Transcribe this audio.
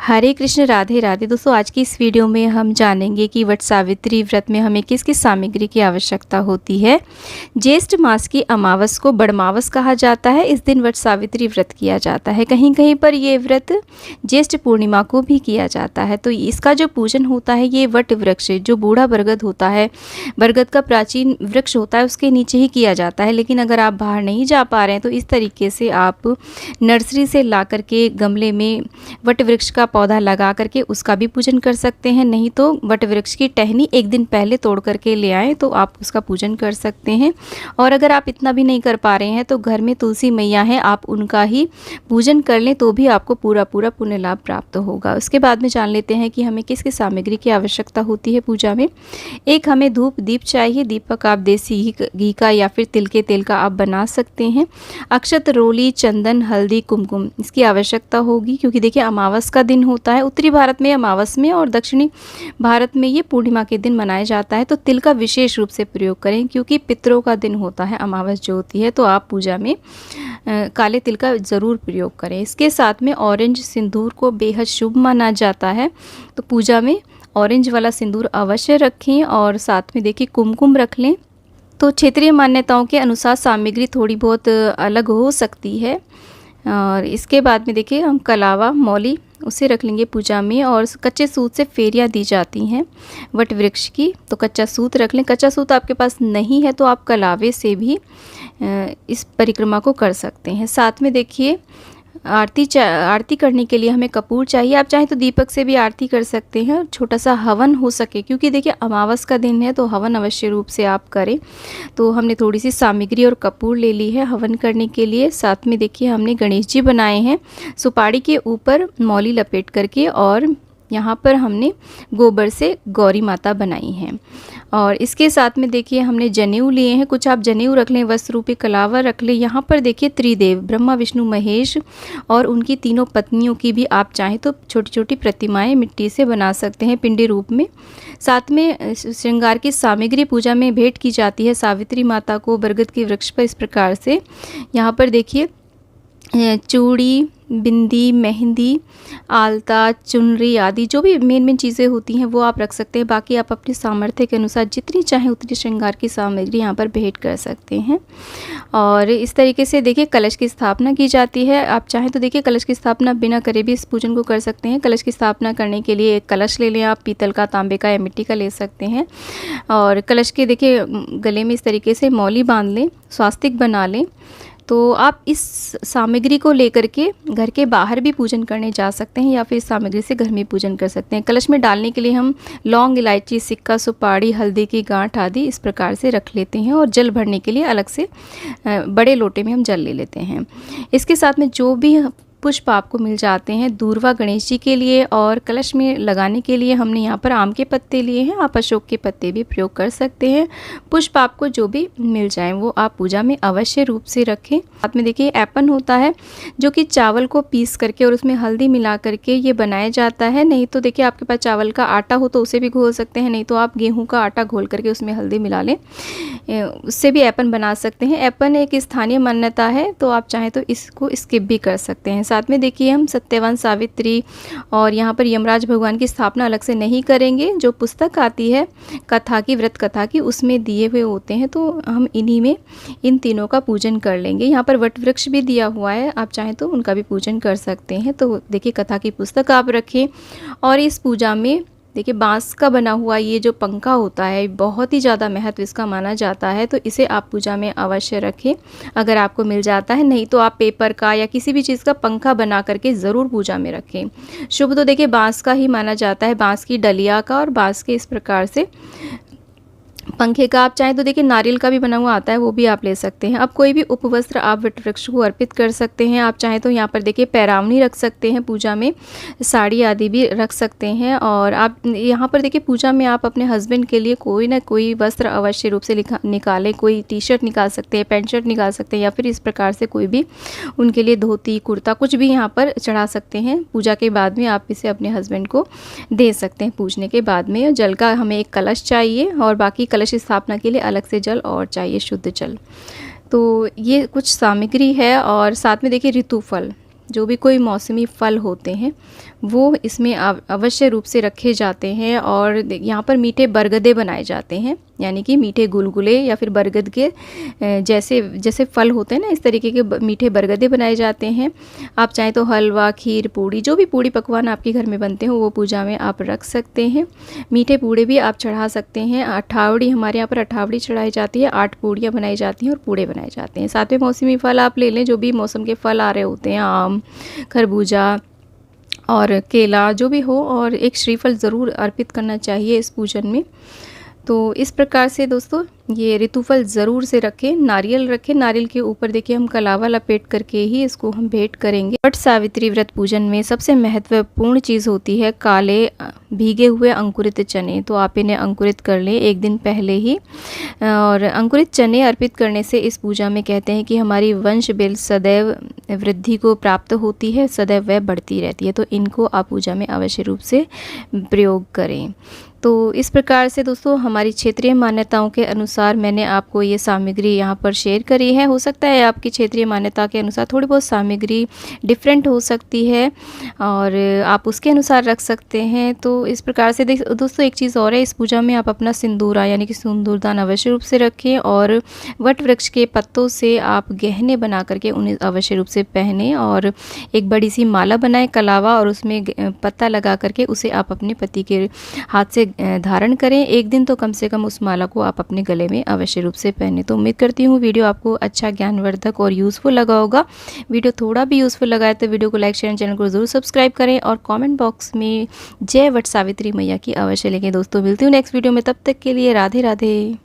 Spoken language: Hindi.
हरे कृष्ण, राधे राधे। दोस्तों, आज की इस वीडियो में हम जानेंगे कि वट सावित्री व्रत में हमें किस किस सामग्री की आवश्यकता होती है। ज्येष्ठ मास की अमावस को बड़मावस कहा जाता है। इस दिन वट सावित्री व्रत किया जाता है। कहीं कहीं पर ये व्रत ज्येष्ठ पूर्णिमा को भी किया जाता है। तो इसका जो पूजन होता है, ये वट वृक्ष जो बूढ़ा बरगद होता है, बरगद का प्राचीन वृक्ष होता है, उसके नीचे ही किया जाता है। लेकिन अगर आप बाहर नहीं जा पा रहे हैं तो इस तरीके से आप नर्सरी से ला करके गमले में वट वृक्ष का पौधा लगा करके उसका भी पूजन कर सकते हैं। नहीं तो वट वृक्ष की टहनी एक दिन पहले तोड़ करके ले आएँ तो आप उसका पूजन कर सकते हैं। और अगर आप इतना भी नहीं कर पा रहे हैं तो घर में तुलसी मैया हैं, आप उनका ही पूजन कर लें तो भी आपको पूरा पुण्य लाभ प्राप्त होगा। उसके बाद में जान लेते हैं कि हमें किस किस सामग्री की आवश्यकता होती है पूजा में। एक हमें धूप दीप चाहिए। दीपक आप देसी घी का या फिर तिल के तेल का आप बना सकते हैं। अक्षत, रोली, चंदन, हल्दी, कुमकुम इसकी आवश्यकता होगी, क्योंकि देखिए अमावस का दिन होता है। उत्तरी भारत में अमावस में और दक्षिणी भारत में ये पूर्णिमा के दिन मनाया जाता है। तो तिल का विशेष रूप से प्रयोग करें, क्योंकि पितरों का दिन होता है अमावस जो होती है। तो आप पूजा में काले तिल का ज़रूर प्रयोग करें। इसके साथ में ऑरेंज सिंदूर को बेहद शुभ माना जाता है। तो पूजा में ऑरेंज वाला सिंदूर अवश्य रखें और साथ में देखिए कुमकुम रख लें। तो क्षेत्रीय मान्यताओं के अनुसार सामग्री थोड़ी बहुत अलग हो सकती है। और इसके बाद में देखिए हम कलावा, मौली उसे रख लेंगे पूजा में। और कच्चे सूत से फेरियां दी जाती हैं वट वृक्ष की, तो कच्चा सूत रख लें। कच्चा सूत आपके पास नहीं है तो आप कलावे से भी इस परिक्रमा को कर सकते हैं। साथ में देखिए आरती करने के लिए हमें कपूर चाहिए। आप चाहें तो दीपक से भी आरती कर सकते हैं। छोटा सा हवन हो सके, क्योंकि देखिए अमावस का दिन है तो हवन अवश्य रूप से आप करें। तो हमने थोड़ी सी सामग्री और कपूर ले ली है हवन करने के लिए। साथ में देखिए हमने गणेश जी बनाए हैं सुपारी के ऊपर मौली लपेट करके, और यहाँ पर हमने गोबर से गौरी माता बनाई हैं। और इसके साथ में देखिए हमने जनेऊ लिए हैं। कुछ आप जनेऊ रख लें, वस्त्र रूपी कलावा रख लें। यहाँ पर देखिए त्रिदेव ब्रह्मा, विष्णु, महेश और उनकी तीनों पत्नियों की भी आप चाहें तो छोटी छोटी प्रतिमाएं मिट्टी से बना सकते हैं पिंडी रूप में। साथ में श्रृंगार की सामग्री पूजा में भेंट की जाती है सावित्री माता को बरगद के वृक्ष पर। इस प्रकार से यहाँ पर देखिए चूड़ी, बिंदी, मेहंदी, आलता, चुनरी आदि जो भी मेन चीज़ें होती हैं वो आप रख सकते हैं। बाकी आप अपने सामर्थ्य के अनुसार जितनी चाहें उतनी श्रृंगार की सामग्री यहाँ पर भेंट कर सकते हैं। और इस तरीके से देखिए कलश की स्थापना की जाती है। आप चाहें तो देखिए कलश की स्थापना बिना करे भी इस पूजन को कर सकते हैं। कलश की स्थापना करने के लिए एक कलश ले लें आप, पीतल का, तांबे का या मिट्टी का ले सकते हैं। और कलश के देखिए गले में इस तरीके से मौली बांध लें, स्वास्तिक बना लें। तो आप इस सामग्री को लेकर के घर के बाहर भी पूजन करने जा सकते हैं या फिर इस सामग्री से घर में पूजन कर सकते हैं। कलश में डालने के लिए हम लौंग, इलायची, सिक्का, सुपारी, हल्दी की गांठ आदि इस प्रकार से रख लेते हैं। और जल भरने के लिए अलग से बड़े लोटे में हम जल ले लेते हैं। इसके साथ में जो भी पुष्प आपको मिल जाते हैं, दूर्वा गणेश जी के लिए और कलश में लगाने के लिए हमने यहाँ पर आम के पत्ते लिए हैं। आप अशोक के पत्ते भी प्रयोग कर सकते हैं। पुष्प आपको जो भी मिल जाए वो आप पूजा में अवश्य रूप से रखें। साथ में देखिए ऐपन होता है जो कि चावल को पीस करके और उसमें हल्दी मिला करके ये बनाया जाता है। नहीं तो देखिए आपके पास चावल का आटा हो तो उसे भी घोल सकते हैं, नहीं तो आप गेहूँ का आटा घोल करके उसमें हल्दी मिला लें, उससे भी ऐपन बना सकते हैं। ऐपन एक स्थानीय मान्यता है तो आप चाहें तो इसको स्किप भी कर सकते हैं। साथ में देखिए हम सत्यवान, सावित्री और यहाँ पर यमराज भगवान की स्थापना अलग से नहीं करेंगे। जो पुस्तक आती है कथा की, व्रत कथा की, उसमें दिए हुए होते हैं तो हम इन्हीं में इन तीनों का पूजन कर लेंगे। यहाँ पर वट वृक्ष भी दिया हुआ है, आप चाहें तो उनका भी पूजन कर सकते हैं। तो देखिए कथा की पुस्तक आप रखें। और इस पूजा में देखिए बांस का बना हुआ ये जो पंखा होता है बहुत ही ज़्यादा महत्व इसका माना जाता है, तो इसे आप पूजा में अवश्य रखें अगर आपको मिल जाता है। नहीं तो आप पेपर का या किसी भी चीज़ का पंखा बना करके ज़रूर पूजा में रखें। शुभ तो देखिए बांस का ही माना जाता है, बांस की डलिया का और बांस के इस प्रकार से पंखे का। आप चाहें तो देखिए नारियल का भी बना हुआ आता है, वो भी आप ले सकते हैं। अब कोई भी उपवस्त्र आप वट वृक्ष को अर्पित कर सकते हैं। आप चाहें तो यहाँ पर देखिए पैरावनी रख सकते हैं, पूजा में साड़ी आदि भी रख सकते हैं। और आप यहाँ पर देखिए पूजा में आप अपने हस्बैंड के लिए कोई ना कोई वस्त्र अवश्य रूप से निकालें। कोई टी शर्ट निकाल सकते हैं, पैंट शर्ट निकाल सकते हैं, या फिर इस प्रकार से कोई भी उनके लिए धोती, कुर्ता कुछ भी यहाँ पर चढ़ा सकते हैं। पूजा के बाद में आप इसे अपने हस्बैंड को दे सकते हैं पूजने के बाद में। जल का हमें एक कलश चाहिए और बाकी कलश स्थापना के लिए अलग से जल और चाहिए, शुद्ध जल। तो ये कुछ सामग्री है। और साथ में देखिए ऋतुफल, जो भी कोई मौसमी फल होते हैं वो इसमें अवश्य रूप से रखे जाते हैं। और यहाँ पर मीठे बरगदे बनाए जाते हैं, यानी कि मीठे गुलगुले या फिर बरगद के जैसे जैसे फल होते हैं ना, इस तरीके के मीठे बरगदे बनाए जाते हैं। आप चाहें तो हलवा, खीर, पूड़ी, जो भी पूड़ी पकवान आपके घर में बनते हो वो पूजा में आप रख सकते हैं। मीठे पूड़े भी आप चढ़ा सकते हैं। अठावड़ी, हमारे यहाँ पर अठावड़ी चढ़ाई जाती है, 8 पूड़ियाँ बनाई जाती हैं और पूड़े बनाए जाते हैं। 7वें मौसमी फल आप ले लें, जो भी मौसम के फल आ रहे होते हैं, आम, खरबूजा और केला, जो भी हो, और एक श्रीफल ज़रूर अर्पित करना चाहिए इस पूजन में। तो इस प्रकार से दोस्तों ये ऋतुफल ज़रूर से रखें। नारियल रखें, नारियल के ऊपर देखिए हम कलावा लपेट करके ही इसको हम भेंट करेंगे। वट सावित्री व्रत पूजन में सबसे महत्वपूर्ण चीज़ होती है काले भीगे हुए अंकुरित चने। तो आप इन्हें अंकुरित कर लें एक दिन पहले ही। और अंकुरित चने अर्पित करने से इस पूजा में कहते हैं कि हमारी वंश बेल सदैव वृद्धि को प्राप्त होती है, सदैव वह बढ़ती रहती है। तो इनको आप पूजा में अवश्य रूप से प्रयोग करें। तो इस प्रकार से दोस्तों हमारी क्षेत्रीय मान्यताओं के अनुसार मैंने आपको ये सामग्री यहाँ पर शेयर करी है। हो सकता है आपकी क्षेत्रीय मान्यता के अनुसार थोड़ी बहुत सामग्री डिफरेंट हो सकती है और आप उसके अनुसार रख सकते हैं। तो इस प्रकार से दोस्तों एक चीज़ और है, इस पूजा में आप अपना सिंदूरा यानी कि सिंदूरदान अवश्य रूप से रखें और वट वृक्ष के पत्तों से आप गहने बना करके उन्हें अवश्य रूप से पहने और एक बड़ी सी माला बनाएं कलावा और उसमें पत्ता लगा करके उसे आप अपने पति के हाथ से धारण करें। एक दिन तो कम से कम उस माला को आप अपने गले में अवश्य रूप से पहने। तो उम्मीद करती हूँ वीडियो आपको अच्छा, ज्ञानवर्धक और यूज़फुल लगा होगा। वीडियो थोड़ा भी यूज़फुल लगा है तो वीडियो को लाइक, शेयर, चैनल को ज़रूर सब्सक्राइब करें और कमेंट बॉक्स में जय वट सावित्री मैया की अवश्य लिखें। दोस्तों मिलती हूँ नेक्स्ट वीडियो में, तब तक के लिए राधे राधे।